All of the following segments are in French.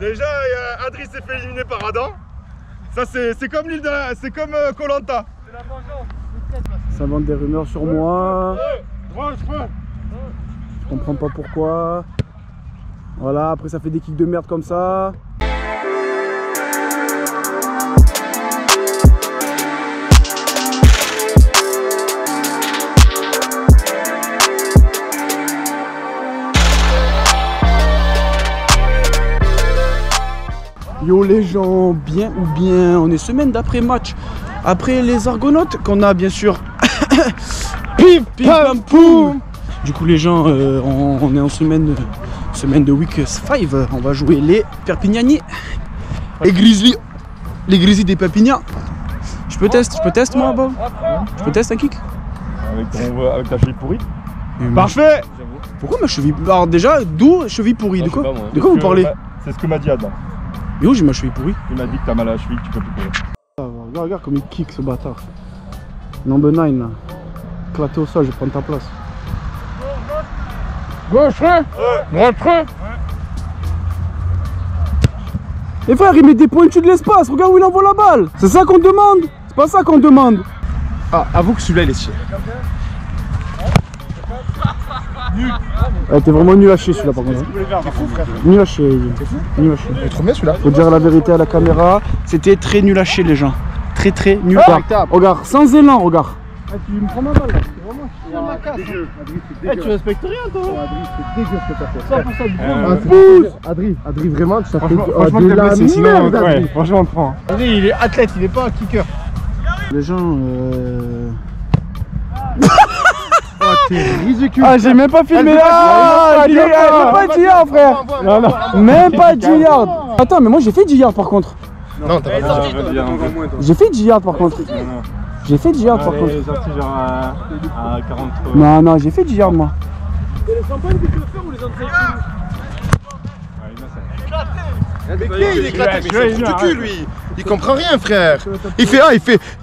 Déjà, Adri s'est fait éliminer par Adam. Ça, c'est comme l'île de la... C'est comme Koh-Lanta. C'est la vengeance. Ça vend des rumeurs sur moi. Je comprends pas pourquoi. Voilà, après ça fait des kicks de merde comme ça. Yo les gens, bien ou bien, on est semaine d'après match. Après les Argonautes qu'on a bien sûr. Pif pam poum. Du coup les gens, on est en semaine de week 5. On va jouer les Perpignani. Les Grizzlies des Perpignans. Je peux tester moi Bob. Je peux tester un kick. Avec ta cheville pourrie. Parfait. Pourquoi ma cheville? Alors déjà, d'où cheville pourrie? De quoi vous parlez? C'est ce que m'a dit Adam. Et où j'ai ma cheville pourrie? Il m'a dit que t'as mal à la cheville, que tu peux plus courir. Regarde comme il kick ce bâtard. Number 9 là. Éclaté au sol, je vais prendre ta place. Gauche, droite. Et frère, il met des pointus de l'espace, regarde où il envoie la balle. C'est ça qu'on demande? C'est pas ça qu'on demande. Ah, avoue que celui-là il est chier. T'es vraiment nul à chier celui-là par contre. T'es fou frère. Nul à chier. T'es fou? Nul à chier. Il est trop bien celui-là. Faut dire la vérité à la caméra. C'était très nul à chier les gens. Très nul. Regarde, sans élan, regarde. Tu me prends ma balle là. C'est vraiment chier. Tu respectes rien toi. Adri, c'est dégueu ce que t'as fait. 100% Adri, vraiment, tu t'as fait Franchement, de la blessé, sinon, merde, Adri. franchement, on te prend. Adri, il est athlète, il est pas un kicker. Les gens Oh, t'es ridicule. Ah, j'ai même pas filmé. Ah, même pas 10 yards, frère. Non. Même pas 10 yards. Attends, mais moi j'ai fait 10 yards par contre. Non, t'as pas fait. J'ai fait 10 yards par contre. J'ai fait 10 yards par contre. sorti genre à 40. Non, j'ai fait 10 yards moi. C'est les champagnes que tu veux faire ou les entrées? Mais il est éclaté, mais c'est trop du cul lui. Il comprend rien frère. Il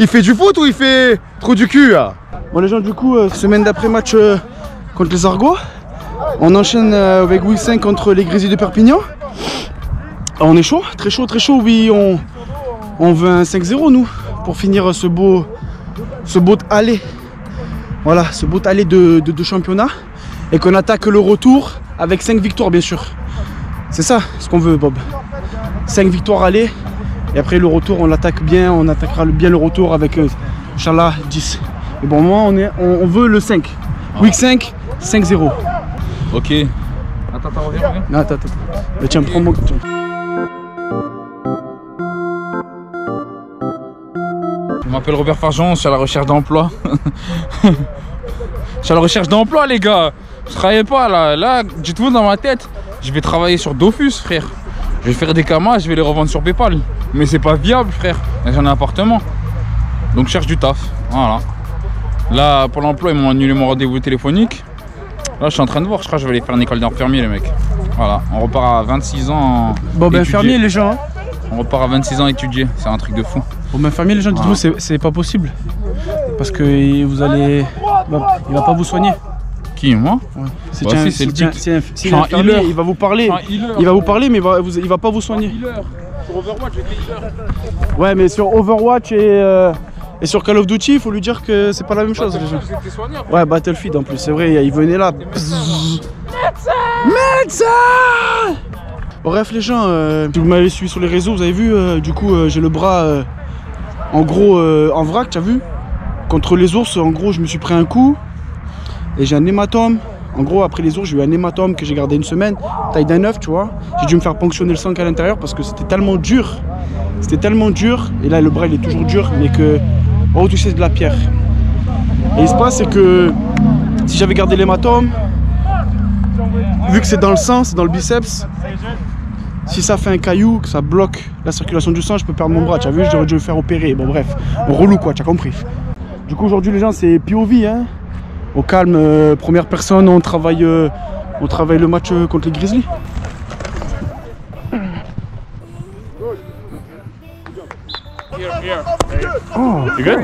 fait du foot ou il fait trop du cul là? Bon les gens, du coup, semaine d'après match contre les Argots. On enchaîne avec week 5 contre les Grizzlies de Perpignan. On est chaud, très chaud, oui, on veut un 5-0 nous, pour finir ce beau aller. Voilà, ce beau aller de championnat. Et qu'on attaque le retour avec 5 victoires bien sûr. C'est ça ce qu'on veut Bob. 5 victoires aller. Et après le retour on l'attaque bien, on attaquera bien le retour avec Inch'Allah 10. Et bon moi on veut le 5. Week 5, 5-0. Ok. Attends, reviens. Attends. Mais tiens, prends mon... Tiens. Je m'appelle Robert Fargeon, je suis à la recherche d'emploi. Je suis à la recherche d'emploi les gars. Je travaille pas là. Là, dites-vous dans ma tête, je vais travailler sur Dofus frère. Je vais faire des camas, je vais les revendre sur Paypal. Mais c'est pas viable frère. J'ai un appartement. Donc je cherche du taf. Voilà. Là, pour l'emploi, ils m'ont annulé mon rendez-vous téléphonique. Là, je suis en train de voir, je crois que je vais aller faire une école d'infirmier les mecs. Voilà, on repart à 26 ans. Bon ben infirmier les gens. On repart à 26 ans étudier, c'est un truc de fou. Bon ben infirmier les gens, dites-vous c'est pas possible. Parce que vous allez... Il va pas vous soigner. Qui, moi? Ouais. C'est le but. Si l'infirmier, il va vous parler. Il va vous parler mais il va pas vous soigner. Sur Overwatch, avec les healers. Ouais mais sur Overwatch et sur Call of Duty, il faut lui dire que c'est pas la même chose les gens. Ouais, Battlefield en plus, c'est vrai, il venait là. Médecin. Bref les gens, si vous m'avez suivi sur les réseaux, vous avez vu, du coup j'ai le bras en gros en vrac, tu as vu? Contre les ours, en gros je me suis pris un coup et j'ai un hématome. En gros après les ours j'ai eu un hématome que j'ai gardé une semaine, taille d'un œuf tu vois. J'ai dû me faire ponctionner le sang à l'intérieur parce que c'était tellement dur. C'était tellement dur, et là le bras il est toujours dur, mais que on retouchait de la pierre. Et il se passe c'est que si j'avais gardé l'hématome, vu que c'est dans le sang, c'est dans le biceps, si ça fait un caillou, que ça bloque la circulation du sang, je peux perdre mon bras. Tu as vu, j'aurais dû le faire opérer. Bon bref, relou quoi, tu as compris. Du coup aujourd'hui les gens c'est POV hein. Au calme, première personne, on travaille le match contre les Grizzlies. Oh, You good?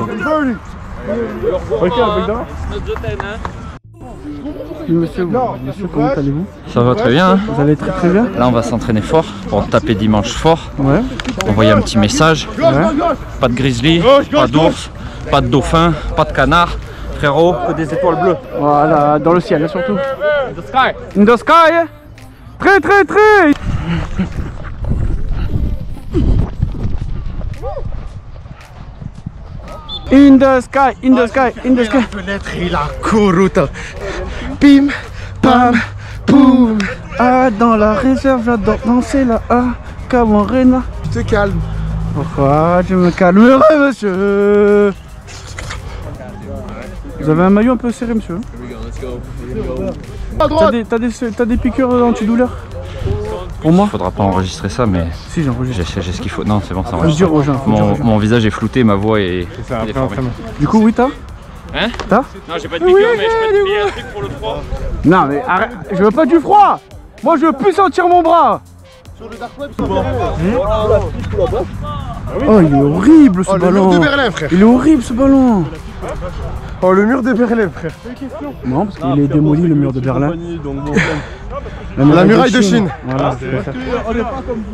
Ok, avec Monsieur, comment allez-vous? Ça va très bien, hein. Vous allez très très bien? Là on va s'entraîner fort pour taper dimanche fort. Ouais. Envoyer un petit message. Ouais. Pas de grizzly, pas d'ours, pas de dauphin, pas de canard. Frérot, que des étoiles bleues. Voilà, dans le ciel surtout. In the sky. In the sky. Très très très. In the sky, in the sky, in the sky. Fenêtre, il a couru. Pim, pam, poum. Ah, dans la réserve, j'adore danser là. Ah, Camarena. Tu te calmes. Pourquoi je me calmerai, monsieur? Vous avez un maillot un peu serré, monsieur. À droite. T'as des piqûres antidouleurs? Pour moi? Faudra pas enregistrer ça, mais Si, j'enregistre. j'ai ce qu'il faut. Non, c'est bon, ça Faut le dire aux gens. Mon visage est flouté, ma voix est déformée. Du coup, oui, t'as? Hein? T'as? Non, j'ai pas de piqûre, mais je peux te payer un truc pour le froid. Non, mais arrête, je veux pas du froid. Moi, je veux plus sentir mon bras. Oh, il est horrible ce Oh, le ballon. mur de Berlin, frère. Il est horrible ce ballon. Oh, le mur de Berlin, frère. Non, parce qu'il est démoli le mur de Berlin. La muraille de Chine. Voilà, je préfère.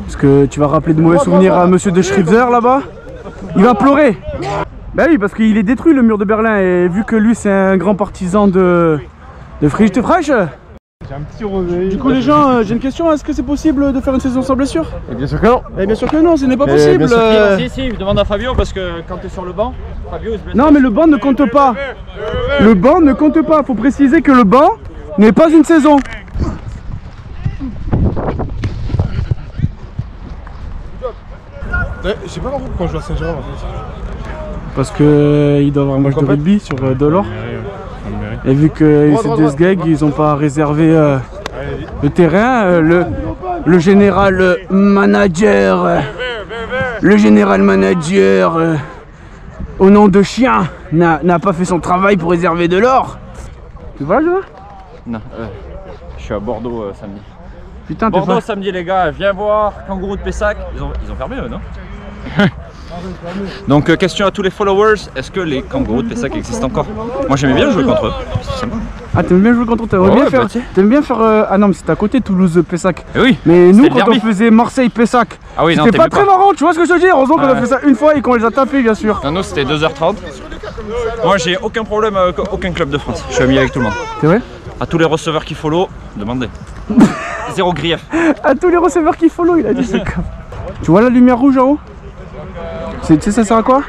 Parce que tu vas rappeler de mauvais souvenirs à monsieur de Schrifzer là-bas. Il va pleurer. Bah oui, parce qu'il est détruit le mur de Berlin. Et vu que lui c'est un grand partisan de Friedrich Freich. Du coup les gens, j'ai une question, est-ce que c'est possible de faire une saison sans blessure? Et bien sûr que non. Eh bien sûr que non, ce n'est pas possible. Si, demande à Fabio parce que quand tu es sur le banc, Fabio il se blesse. Non mais le banc ne compte pas. Le banc ne compte pas, faut préciser que le banc n'est pas une saison. J'ai pas compris pourquoi on joue à Saint-Gérard. Parce que il doit y avoir un match de rugby sur Delors. Et vu que c'est des SGEG, ils n'ont pas réservé le terrain, le général manager, au nom de chien, n'a pas fait son travail pour réserver de l'or. Tu vois, là? Non, je suis à Bordeaux samedi. Putain, t'es Bordeaux pas... samedi les gars, viens voir Kangourou de Pessac. Ils ont fermé eux, non? Donc question à tous les followers, est-ce que les Kangourous de Pessac existent encore? Moi j'aimais bien jouer contre eux, c'est sympa. Ah, t'aimes bien jouer contre eux? T'aimes bien faire... Ah non, mais c'était à côté Toulouse-Pessac. Eh oui. Mais nous, le quand derby. on faisait Marseille-Pessac, Ah oui, non, c'était pas t'aimais très marrant, tu vois ce que je veux dire? Heureusement qu'on a fait ça une fois et qu'on les a tapés, bien sûr. Non, nous c'était 2h30. Moi j'ai aucun problème avec aucun club de France, je suis ami avec tout le monde. C'est vrai? À tous les receveurs qui follow, demandez. Zéro grief. À tous les receveurs qui follow, il a dit ça. Tu vois la lumière rouge en haut? Tu sais ça sert à quoi?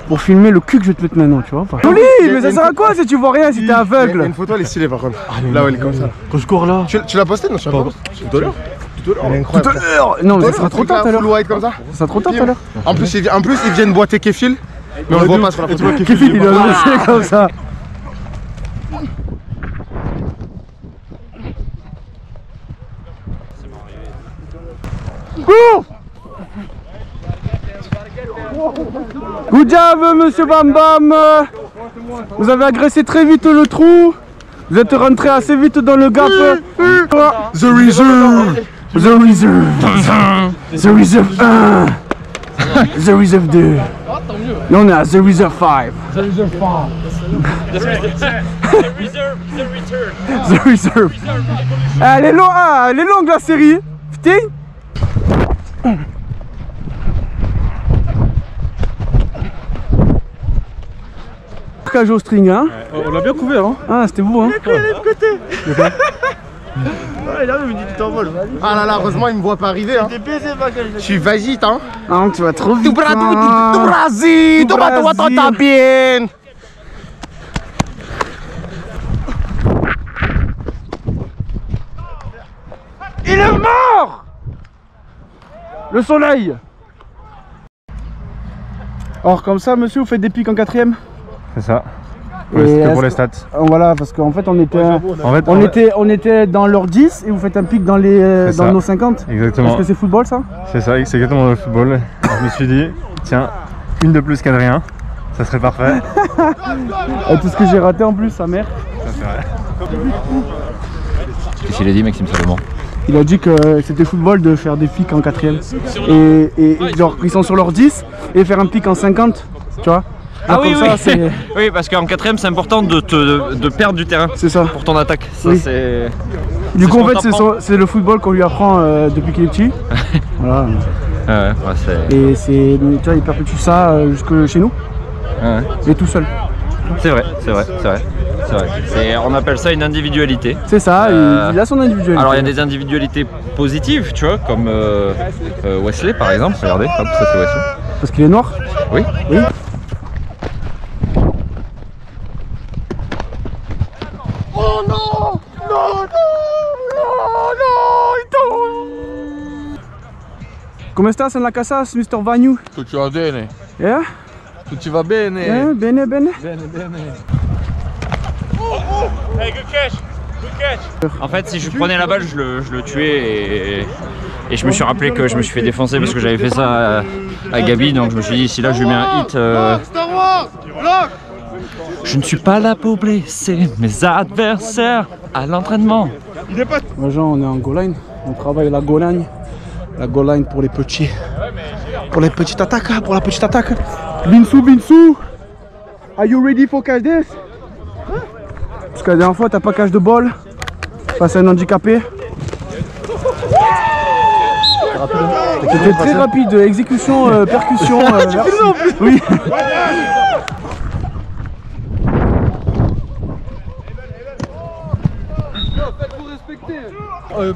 Pour filmer le cul que je vais te mettre maintenant, tu vois. Joli, mais ça sert à quoi si tu vois rien, si t'es aveugle? Une photo elle est stylée par contre. Là où elle est comme ça. Quand je cours là. Tu l'as posté? Non, je sais pas. Tout à l'heure. Elle est incroyable. Non, mais ça sera trop tard tout à l'heure. Full white comme ça. Ça sera trop tard tout à l'heure. En plus, ils viennent boiter Kefil. Mais on le voit pas sur la photo. Kefil, il a lancé comme ça. Cours! Good job, monsieur Bam Bam. Vous avez agressé très vite le trou. Vous êtes rentré assez vite dans le gap. The Reserve. The Reserve. The Reserve 1. The Reserve 2. Là on est à The Reserve 5. The Reserve. Elle est longue la série. Putain. Cage au string, hein. On l'a bien couvert, hein. Ah, c'était vous, hein. Ah là là, heureusement il me voit pas arriver. Hein. Je suis vas-y, hein. Ah, tu vas trop vite. Tu Brasil, tu vas bien. Il est mort. Le soleil. Or comme ça, monsieur, vous faites des pics en 4ème? C'est ça. Et Ouais, c'était est-ce pour les que- stats. Voilà, parce qu'en fait on était, En fait, on était dans leur 10 et vous faites un pic dans les C'est dans ça. nos 50. Exactement. Est-ce que c'est football ça? C'est ça, c'est exactement le football. Alors, je me suis dit, tiens, une de plus qu'Adrien, ça serait parfait. Et tout ce que j'ai raté en plus, sa mère. Ça, c'est vrai. Qu'est-ce qu'il a dit Maxime Salomon? Il a dit que c'était football de faire des pics en 4ème. Et genre ils sont sur leur 10 et faire un pic en 50, tu vois. Ah oui, comme oui. ça, c'est- Oui, parce qu'en quatrième, c'est important de perdre du terrain c'est ça. pour ton attaque. Ça, Oui. c'est... Du coup, ce en qu'on fait, t'apprend. c'est le football qu'on lui apprend depuis qu'il est petit. Voilà. Ouais, c'est... Et c'est, tu vois, il perpétue ça jusque chez nous. Ouais. Il est tout seul. C'est vrai, c'est vrai, c'est vrai. C'est vrai. On appelle ça une individualité. C'est ça, il a son individualité. Alors il y a des individualités positives, tu vois, comme Wesley par exemple. Regardez, hop, ça c'est Wesley. Parce qu'il est noir. Oui. Oui. Oh non! Non, non! Non, non! Il tombe! Come estás en la casa, Mr. Vanyu? Tutto va bene. Yeah? Tutti va bene. Bene, bene. En fait, si je prenais la balle, je le tuais et je me suis rappelé que je me suis fait défoncer parce que j'avais fait ça à Gabi, donc je me suis dit si là je lui mets un hit. Star Wars! Bloc! Je ne suis pas là pour blesser mes adversaires à l'entraînement. Moi, Jean, on est en goal line. On travaille la goal line. La goal line pour les petits. Pour les petites attaques, hein, pour la petite attaque. Binsou, Binsou! Are you ready for catch this? Parce que la dernière fois, t'as pas catch de ball face à un handicapé. C'était très rapide, exécution, percussion. Merci. Oui.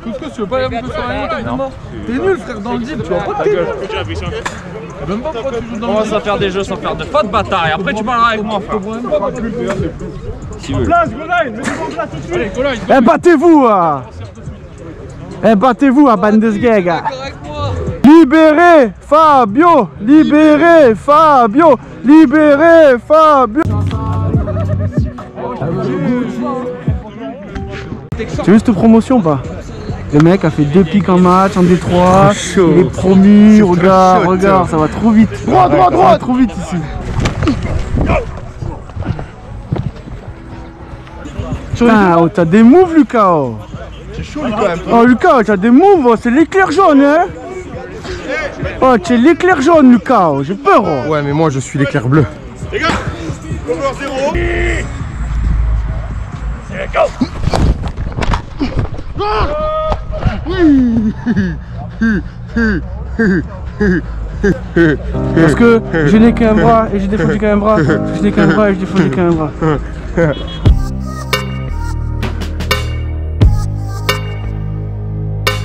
Couscous, tu veux pas aller un peu sur la moto? T'es nul, frère, dans le deep, tu vas pas te gueule. Même pas pourquoi tu joues dans On le commence à faire des jeux sans faire de faute, bâtard, et après tu parleras avec moi, frère. Si vous voulez. Allez, go line. Eh, battez-vous! Eh, battez-vous à Bandesgega! Libérez Fabio! Libérez Fabio! Libérez Fabio! Tu as vu cette promotion ou pas? Le mec a fait 2 pics en match en D3, il est promu, regarde, chaud, regarde, ça va trop vite. Droit, droit, Ça va droit. trop vite ici. Putain, oh, t'as des moves, Lucas. Oh, C'est chaud, lui, quand même. oh Lucas, t'as des moves, oh, c'est l'éclair jaune, hein. Oh, tu es l'éclair jaune, Lucas, oh, j'ai peur. Oh. Ouais, mais moi, je suis l'éclair bleu. Les gars, over 0. Parce que je n'ai qu'un bras et j'ai défendu qu'un bras, je n'ai qu'un bras et j'ai défendu qu'un bras.